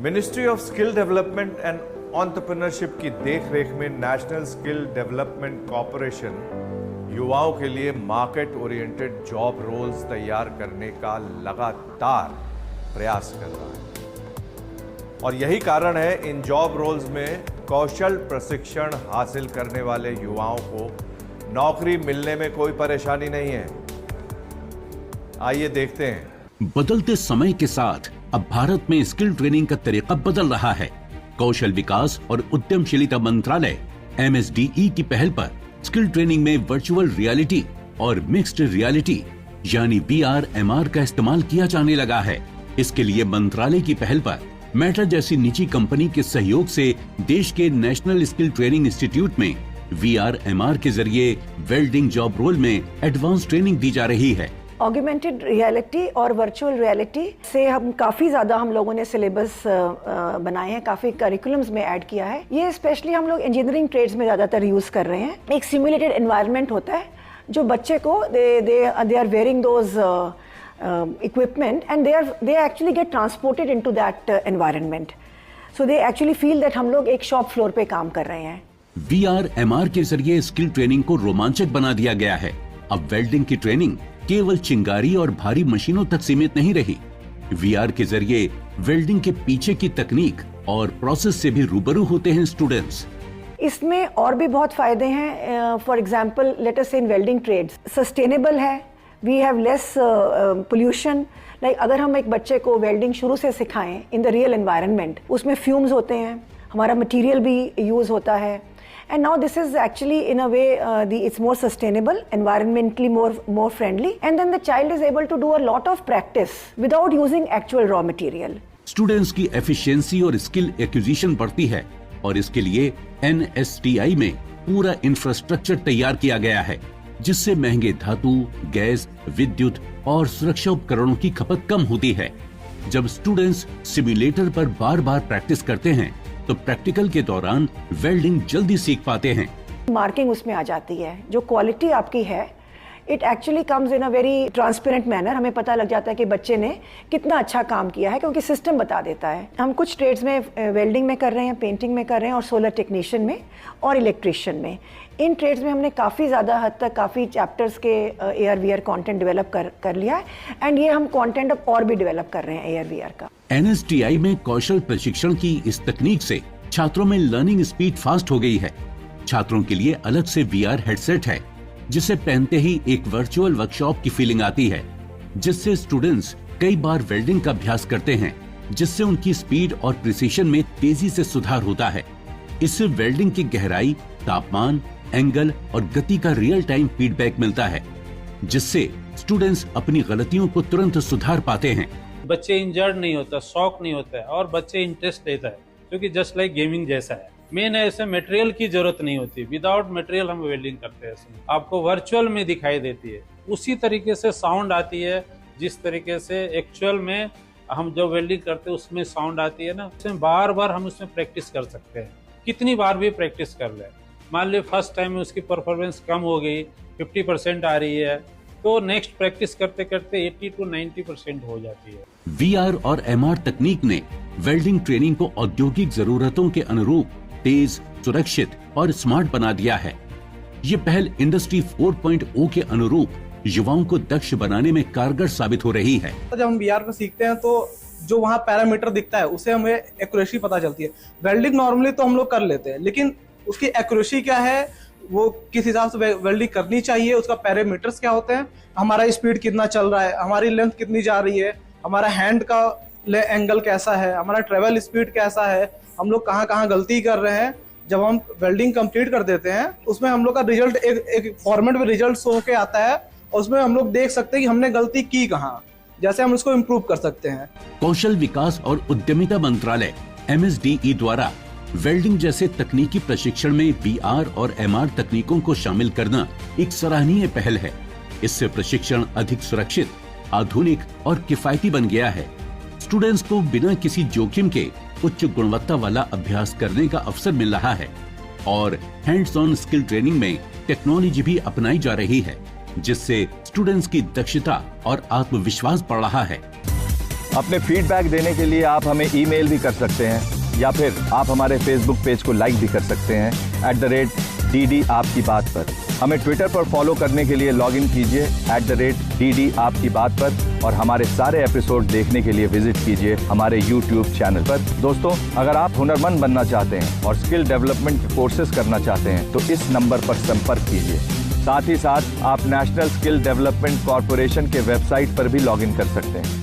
Ministry of skill development and entrepreneurship की देखरेख में नेशनल स्किल डेवलपमेंट कॉरपोरेशन युवाओं के लिए मार्केट ओरिएंटेड जॉब रोल्स तैयार करने का लगातार प्रयास कर रहा है और यही कारण है इन जॉब रोल्स में कौशल प्रशिक्षण हासिल करने वाले युवाओं को नौकरी मिलने में कोई परेशानी नहीं है। आइए देखते हैं। बदलते समय के साथ अब भारत में स्किल ट्रेनिंग का तरीका बदल रहा है। कौशल विकास और उद्यमशीलता मंत्रालय MSDE की पहल पर स्किल ट्रेनिंग में वर्चुअल रियलिटी और मिक्स्ड रियलिटी यानी VR/MR का इस्तेमाल किया जाने लगा है। इसके लिए मंत्रालय की पहल पर मेटा जैसी निजी कंपनी के सहयोग से देश के नेशनल स्किल ट्रेनिंग इंस्टीट्यूट में VR/MR के जरिए वेल्डिंग जॉब रोल में एडवांस ट्रेनिंग दी जा रही है। ऑगमेंटेड रियलिटी और वर्चुअल रियलिटी से हम काफ़ी ज़्यादा हम लोगों ने सिलेबस बनाए हैं, काफ़ी करिकुलम्स में ऐड किया है। ये स्पेशली हम लोग इंजीनियरिंग ट्रेड्स में ज़्यादातर यूज़ कर रहे हैं। एक सिमुलेटेड एनवायरनमेंट होता है जो बच्चे को they are wearing those equipment and they actually get transported into that environment, so they actually feel that हम लोग एक शॉप फ्लोर पे काम कर रहे हैं। VR/MR के जरिए स्किल ट्रेनिंग को रोमांचक बना दिया गया है। अब वेल्डिंग की ट्रेनिंग केवल चिंगारी और भारी मशीनों तक सीमित नहीं रही। VR के जरिए वेल्डिंग के पीछे की तकनीक और प्रोसेस से भी रूबरू होते हैं स्टूडेंट्स। इसमें और भी बहुत फायदे हैं। For example let us say in welding trades sustainable है, we have less pollution. Like अगर हम एक बच्चे को वेल्डिंग शुरू से सिखाएं इन द रियल एनवायरनमेंट, उसमें फ्यूम्स होते हैं, हमारा मटेरियल भी यूज होता है, and now this is actually in a way it's more sustainable, environmentally more friendly, and then the child is able to do a lot of practice without using actual raw material. Students की efficiency और skill acquisition बढ़ती है और इसके लिए NSTI में पूरा infrastructure तैयार किया गया है, जिससे महंगे धातु, गैस, विद्युत और सुरक्षा उपकरणों की खपत कम होती है। जब स्टूडेंट्स सिमुलेटर पर बार बार प्रैक्टिस करते हैं तो प्रैक्टिकल के दौरान वेल्डिंग जल्दी सीख पाते हैं। मार्किंग उसमें आ जाती है, जो क्वालिटी आपकी है it actually comes in a very transparent manner. हमें पता लग जाता है कि बच्चे ने कितना अच्छा काम किया है, क्योंकि सिस्टम बता देता है। हम कुछ ट्रेड्स में वेल्डिंग में कर रहे हैं, पेंटिंग में कर रहे हैं, और सोलर टेक्नीशियन में और इलेक्ट्रिशियन में। इन ट्रेड्स में हमने काफ़ी ज़्यादा हद तक काफ़ी चैप्टर्स के AR/VR कंटेंट डेवलप कर लिया है, एंड ये हम कंटेंट अब और भी डेवलप कर रहे हैं AR/VR का। NSTI में कौशल प्रशिक्षण की इस तकनीक से छात्रों में लर्निंग स्पीड फास्ट हो गई है। छात्रों के लिए अलग से VR हेडसेट है, जिसे पहनते ही एक वर्चुअल वर्कशॉप की फीलिंग आती है, जिससे स्टूडेंट्स कई बार वेल्डिंग का अभ्यास करते हैं, जिससे उनकी स्पीड और प्रिसीशन में तेजी से सुधार होता है। इससे वेल्डिंग की गहराई, तापमान, एंगल और गति का रियल टाइम फीडबैक मिलता है, जिससे स्टूडेंट्स अपनी गलतियों को तुरंत सुधार पाते हैं। बच्चे इंजर्ड नहीं होता, शॉक नहीं होता है, और बच्चे इंटरेस्ट लेता है, क्योंकि जस्ट लाइक गेमिंग जैसा है। मेन ऐसे मटेरियल की जरूरत नहीं होती, विदाउट मटेरियल हम वेल्डिंग करते हैं। आपको वर्चुअल में दिखाई देती है, उसी तरीके से साउंड आती है जिस तरीके से एक्चुअल में हम जो वेल्डिंग करते हैं उसमें साउंड आती है ना। उसमें बार बार हम उसमें प्रैक्टिस कर सकते हैं, कितनी बार भी प्रैक्टिस कर ले। मान ली फर्स्ट टाइम में उसकी परफॉर्मेंस कम हो गई, 50% आ रही है, तो नेक्स्ट प्रैक्टिस करते करते 80 to 90% हो जाती है। VR और MR तकनीक ने वेल्डिंग ट्रेनिंग को औद्योगिक जरूरतों के अनुरूप तेज, सुरक्षित और स्मार्ट बना दिया है। ये पहल इंडस्ट्री 4.0 के अनुरूप युवाओं को दक्ष बनाने में कारगर साबित हो रही है। जब हम VR में सीखते हैं तो जो वहाँ पैरामीटर दिखता है उससे हमें एक्यूरेसी पता चलती है। वेल्डिंग नॉर्मली तो हम लोग कर लेते हैं, लेकिन उसकी एक्यूरेसी क्या है, वो किस हिसाब से वेल्डिंग करनी चाहिए, उसका पैरामीटर्स क्या होते हैं, हमारा स्पीड कितना चल रहा है, हमारी लेंथ कितनी जा रही है, हमारा हैंड का एंगल कैसा है, हमारा ट्रेवल स्पीड कैसा है, हम लोग कहाँ कहाँ गलती कर रहे हैं। जब हम वेल्डिंग कंप्लीट कर देते हैं उसमें हम लोग का रिजल्ट एक फॉर्मेट में रिजल्ट शो के आता है, और उसमें हम लोग देख सकते हैं कि हमने गलती की कहाँ, जैसे हम उसको इम्प्रूव कर सकते हैं। कौशल विकास और उद्यमिता मंत्रालय MSDE द्वारा वेल्डिंग जैसे तकनीकी प्रशिक्षण में VR और MR तकनीकों को शामिल करना एक सराहनीय पहल है। इससे प्रशिक्षण अधिक सुरक्षित, आधुनिक और किफायती बन गया है। स्टूडेंट्स को बिना किसी जोखिम के उच्च गुणवत्ता वाला अभ्यास करने का अवसर मिल रहा है, और हैंड्स ऑन स्किल ट्रेनिंग में टेक्नोलॉजी भी अपनाई जा रही है, जिससे स्टूडेंट्स की दक्षता और आत्मविश्वास बढ़ रहा है। अपने फीडबैक देने के लिए आप हमें ईमेल भी कर सकते हैं या फिर आप हमारे फेसबुक पेज को लाइक भी कर सकते हैं @DD आपकी बात पर। हमें ट्विटर पर फॉलो करने के लिए लॉगिन कीजिए @DD आपकी बात पर और हमारे सारे एपिसोड देखने के लिए विजिट कीजिए हमारे YouTube चैनल पर। दोस्तों, अगर आप हुनरमंद बनना चाहते हैं और स्किल डेवलपमेंट के कोर्सेज करना चाहते हैं तो इस नंबर पर संपर्क कीजिए। साथ ही साथ आप नेशनल स्किल डेवलपमेंट कॉर्पोरेशन के वेबसाइट पर भी लॉगिन कर सकते हैं।